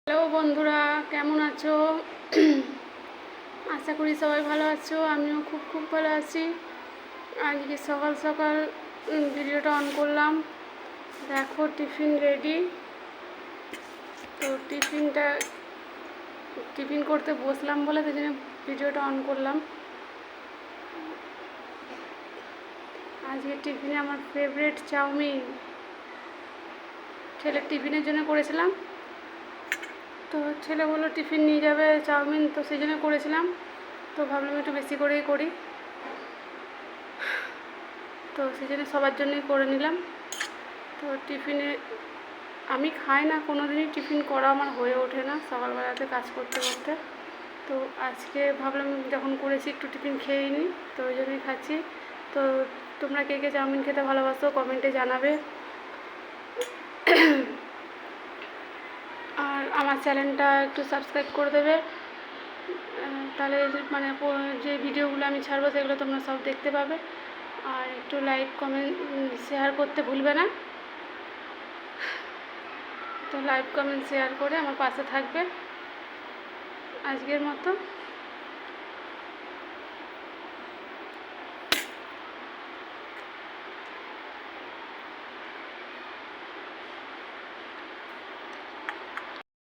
Hello বন্ধুরা, কেমন আছো? আশা করি সবাই ভালো আছো। আমিও খুব ভালো আছি। আজকে সকাল সকাল ভিডিওটা অন করলাম। দেখো টিফিন রেডি। তো টিফিন করতে বসলাম বলে সেই জন্য ভিডিওটা অন করলাম। আজকে টিফিনে আমার ফেভারিট চাউমিন। ছেলের টিফিনের জন্য করেছিলাম। তো ছেলে বললো টিফিন নিয়ে যাবে চাউমিন, তো সেই জন্য করেছিলাম। তো ভাবলাম একটু বেশি করেই করি, তো সেই জন্য সবার জন্যই করে নিলাম। তো টিফিনে আমি খাই না কোনো দিনই, টিফিন করা আমার হয়ে ওঠে না সকালবেলাতে কাজ করতে করতে। তো আজকে ভাবলাম যখন করেছি একটু টিফিন খেয়েই নিই, তো ওই জন্যই খাচ্ছি। তো তোমরা কে কে চাউমিন খেতে ভালোবাসো কমেন্টে জানাবে। আর আমার চ্যানেলটা একটু সাবস্ক্রাইব করে দেবে, তাহলে মানে যে ভিডিওগুলো আমি ছাড়বো সেগুলো তোমরা সব দেখতে পাবে। আর একটু লাইক কমেন্ট শেয়ার করতে ভুলবে না। তো লাইক কমেন্ট শেয়ার করে আমার পাশে থাকবে। আজকের মতো